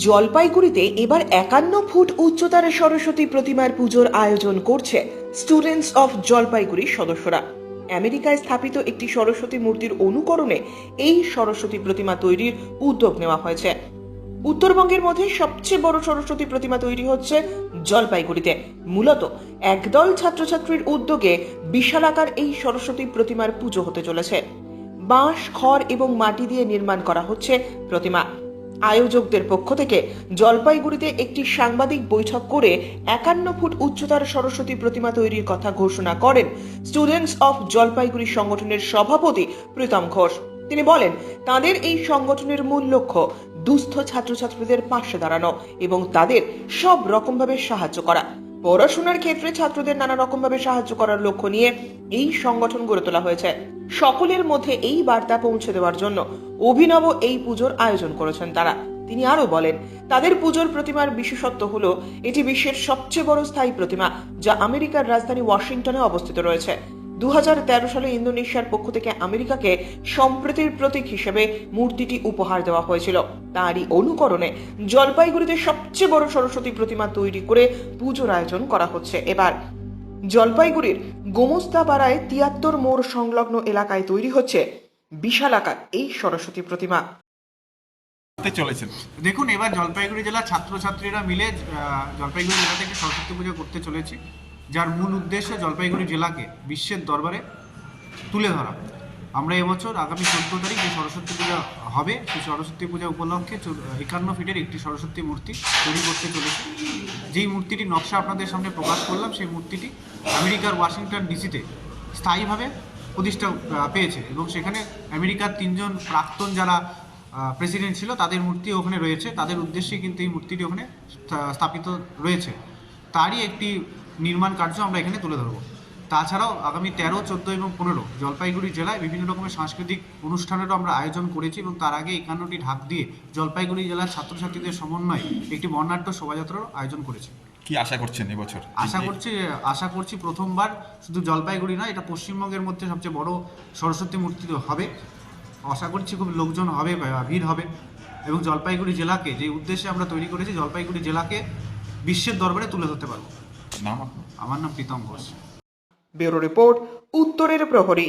জলপাইগুড়িতে এবার 51 ফুট উচ্চতার সরস্বতী প্রতিমার পুজোর আয়োজন করছে স্টুডেন্টস অফ জলপাইগুড়ির সদস্যরা। আমেরিকায় স্থাপিত একটি সরস্বতী মূর্তির অনুকরণে এই সরস্বতী প্রতিমা তৈরির উদ্যোগ নেওয়া হয়েছে। উত্তরবঙ্গের মধ্যে সবচেয়ে বড় সরস্বতী প্রতিমা তৈরি হচ্ছে জলপাইগুড়িতে। মূলত একদল ছাত্রছাত্রীর উদ্যোগে বিশালাকার এই সরস্বতী প্রতিমার পুজো হতে চলেছে। বাঁশ, খড় এবং মাটি দিয়ে নির্মাণ করা হচ্ছে প্রতিমা। আয়োজকদের পক্ষ থেকে জলপাইগুড়িতে একটি সাংবাদিক বৈঠক করে 51 ফুট উচ্চতার সরস্বতী প্রতিমা তৈরির কথা ঘোষণা করেন স্টুডেন্টস অফ জলপাইগুড়ি সংগঠনের সভাপতি প্রীতম ঘোষ। তিনি বলেন, তাদের এই সংগঠনের মূল লক্ষ্য দুস্থ ছাত্রছাত্রীদের পাশে দাঁড়ানো এবং তাদের সব রকমভাবে সাহায্য করা। পড়াশোনার ক্ষেত্রে ছাত্রদের নানা রকমভাবে সাহায্য করার লক্ষ্য নিয়ে এই সংগঠন গড়ে তোলা হয়েছে। সকলের মধ্যে এই বার্তা পৌঁছে দেওয়ার জন্য অভিনব এই পুজোর আয়োজন করেছেন তারা। তিনি আরো বলেন, তাদের পুজোর প্রতিমার বিশেষত্ব হলো এটি বিশ্বের সবচেয়ে বড় স্থায়ী প্রতিমা, যা আমেরিকার রাজধানী ওয়াশিংটনে অবস্থিত রয়েছে। 2013 সালে ইন্দোনেশিয়ার পক্ষ থেকে আমেরিকাকে সম্প্রীতির প্রতীক হিসেবে মূর্তিটি উপহার দেওয়া হয়েছিল। তারই অনুকরণে জলপাইগুড়িতে সবচেয়ে বড় সরস্বতী প্রতিমা তৈরি করে পুজোর আয়োজন করা হচ্ছে। এবার জলপাইগুড়ির গোমস্তাপাড়ায় 73 মোড় সংলগ্ন এলাকায় তৈরি হচ্ছে বিশালাকার এই সরস্বতী প্রতিমা। চলেছেন দেখুন, এবার জলপাইগুড়ি জেলার ছাত্রছাত্রীরা মিলে জলপাইগুড়ি জেলাতে একটি সরস্বতী পুজো করতে চলেছি, যার মূল উদ্দেশ্য জলপাইগুড়ি জেলাকে বিশ্বের দরবারে তুলে ধরা। আমরা এবছর আগামী 14 তারিখ যে সরস্বতী পূজা হবে, সেই সরস্বতী পূজা উপলক্ষে 51 ফিটের একটি সরস্বতী মূর্তি তৈরি করতে চলেছি। যেই মূর্তিটির নকশা আপনাদের সামনে প্রকাশ করলাম, সেই মূর্তিটি আমেরিকার ওয়াশিংটন ডিসিতে স্থায়ীভাবে প্রতিষ্ঠা পেয়েছে এবং সেখানে আমেরিকার 3 জন প্রাক্তন যারা প্রেসিডেন্ট ছিল তাদের মূর্তি ওখানে রয়েছে। তাদের উদ্দেশ্যে কিন্তু এই মূর্তিটি ওখানে স্থাপিত রয়েছে। তারই একটি নির্মাণ কার্য আমরা এখানে তুলে ধরবো। তাছাড়াও আগামী 13, 14 এবং 15 জলপাইগুড়ি জেলায় বিভিন্ন রকমের সাংস্কৃতিক অনুষ্ঠানেরও আমরা আয়োজন করেছি এবং তার আগে 51টি ঢাক দিয়ে জলপাইগুড়ি জেলার ছাত্রছাত্রীদের সমন্বয়ে একটি বর্ণাঢ্য শোভাযাত্রারও আয়োজন করেছি। কি আশা করছেন এবছর? আশা করছি প্রথমবার শুধু জলপাইগুড়ি নয়, এটা পশ্চিমবঙ্গের মধ্যে সবচেয়ে বড় সরস্বতী মূর্তি হবে। আশা করছি খুব লোকজন হবে, ভিড় হবে এবং জলপাইগুড়ি জেলাকে যে উদ্দেশ্যে আমরা তৈরি করেছি, জলপাইগুড়ি জেলাকে বিশ্বের দরবারে তুলে ধরতে পারবো। নাম আপনার? আমার নাম প্রীতম ঘোষ। ব্যুরো রিপোর্ট, উত্তরের প্রহরী।